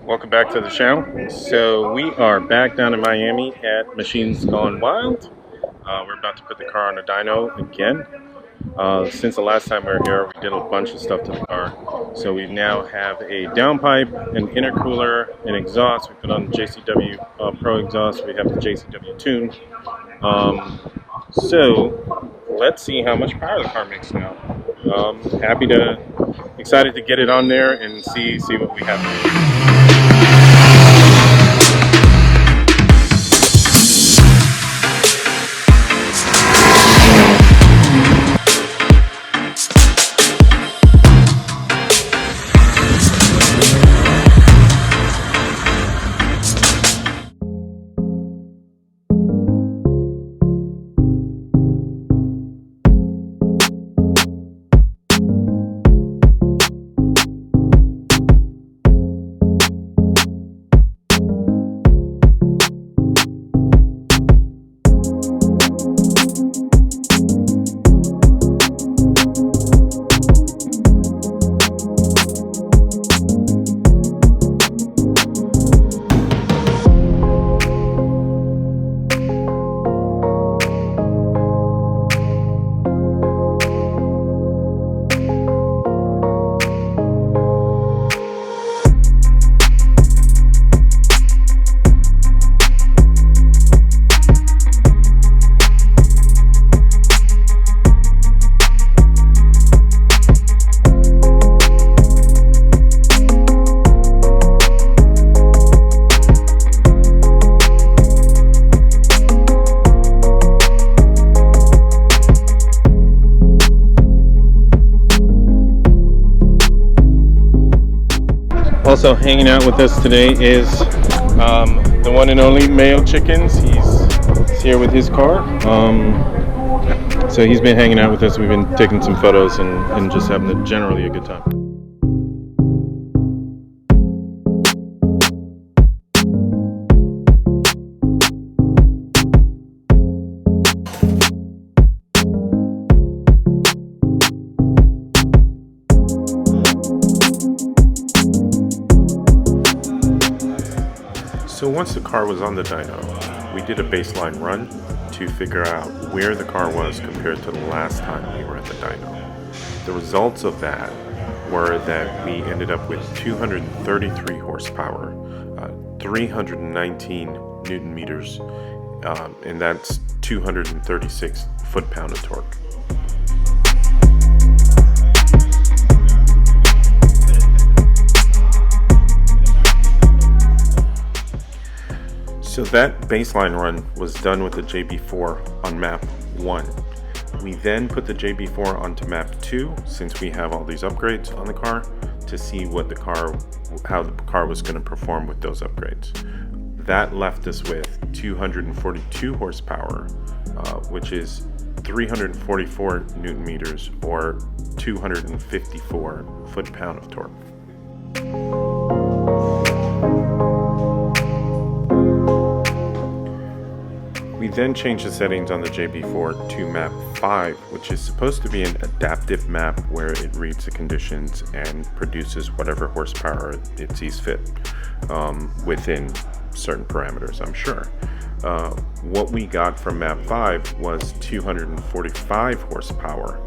Welcome back to the channel. So we are back down in Miami at Machines Gone Wild. We're about to put the car on a dyno again. Since the last time we were here, we did a bunch of stuff to the car. So we now have a downpipe, an intercooler, an exhaust. We put on the JCW Pro exhaust. We have the JCW Tune. So let's see how much power the car makes now. Excited to get it on there and see what we have. Also hanging out with us today is the one and only Mayo Chickens. He's here with his car. So he's been hanging out with us. We've been taking some photos and just having generally a good time. So once the car was on the dyno, we did a baseline run to figure out where the car was compared to the last time we were at the dyno. The results of that were that we ended up with 233 horsepower, 319 newton meters, and that's 236 foot-pound of torque. So that baseline run was done with the JB4 on map 1. We then put the JB4 onto map 2, since we have all these upgrades on the car, to see how the car was going to perform with those upgrades. That left us with 242 horsepower, which is 344 newton meters, or 254 foot-pound of torque. We then changed the settings on the JB4 to map 5, which is supposed to be an adaptive map where it reads the conditions and produces whatever horsepower it sees fit within certain parameters, I'm sure. What we got from map 5 was 245 horsepower,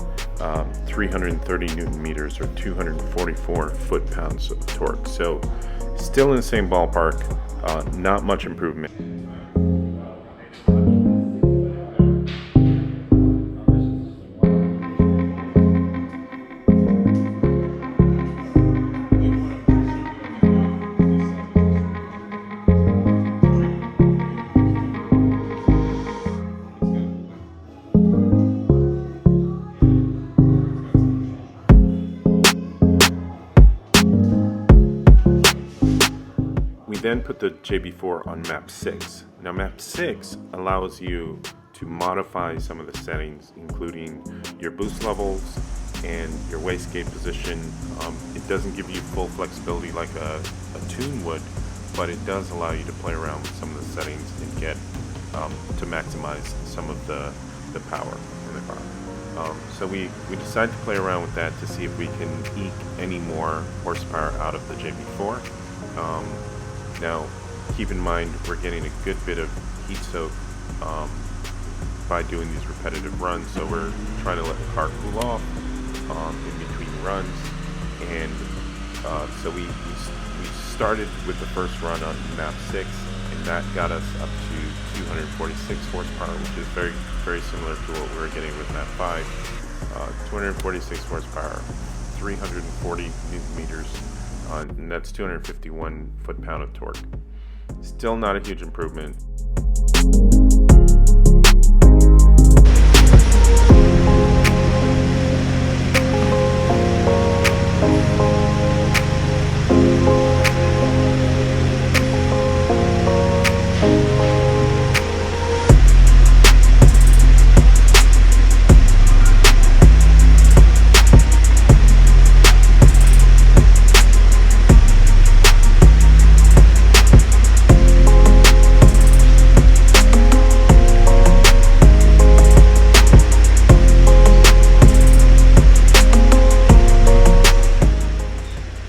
330 newton meters, or 244 foot-pounds of torque. So still in the same ballpark, not much improvement. Then put the JB4 on map 6. Now map 6 allows you to modify some of the settings, including your boost levels and your wastegate position. It doesn't give you full flexibility like a tune would, but it does allow you to play around with some of the settings and get to maximize some of the power in the car. So we decided to play around with that to see if we can eke any more horsepower out of the JB4. Now, keep in mind we're getting a good bit of heat soak by doing these repetitive runs, so we're trying to let the car cool off in between runs. And so we started with the first run on map 6, and that got us up to 246 horsepower, which is very, very similar to what we were getting with map 5. 246 horsepower, 340 newton meters, and that's 251 foot-pound of torque. Still not a huge improvement.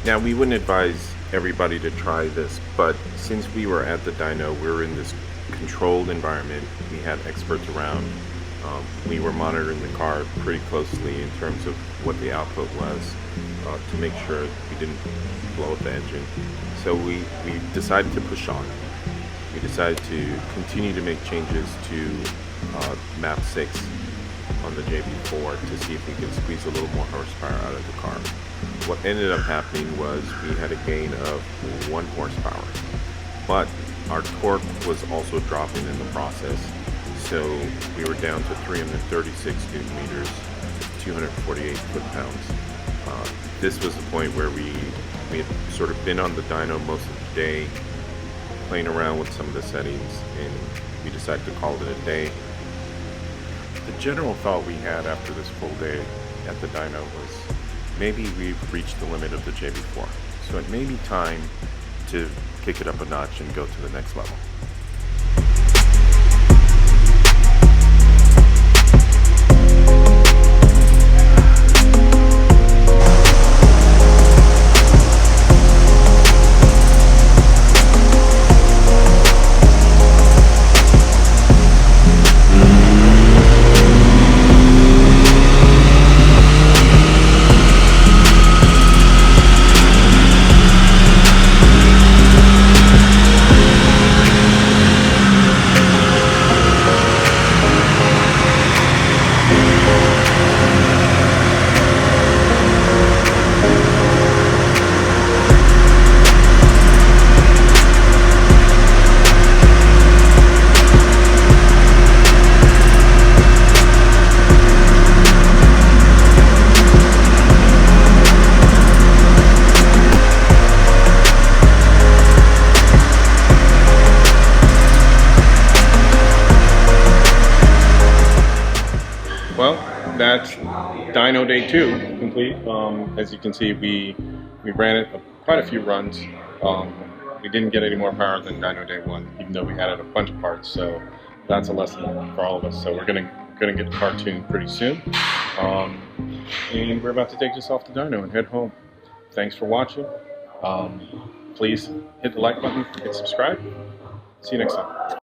Now, we wouldn't advise everybody to try this, but since we were at the dyno, we were in this controlled environment. We had experts around. We were monitoring the car pretty closely in terms of what the output was to make sure we didn't blow up the engine. So we decided to push on. We decided to continue to make changes to map 6 on the JB4 to see if we could squeeze a little more horsepower out of the car. What ended up happening was we had a gain of 1 horsepower, but our torque was also dropping in the process. So we were down to 336 newton meters, 248 foot-pounds. This was the point where we had sort of been on the dyno most of the day, playing around with some of the settings, and we decided to call it a day. The general thought we had after this full day at the dyno was maybe we've reached the limit of the JB4. So it may be time to kick it up a notch and go to the next level. Well, that's dyno day 2 complete. As you can see, we ran it quite a few runs. We didn't get any more power than dyno day 1, even though we added a bunch of parts. So that's a lesson for all of us. So we're gonna get the car tuned pretty soon, and we're about to take this off the dyno and head home. Thanks for watching. Please hit the like button, hit subscribe. See you next time.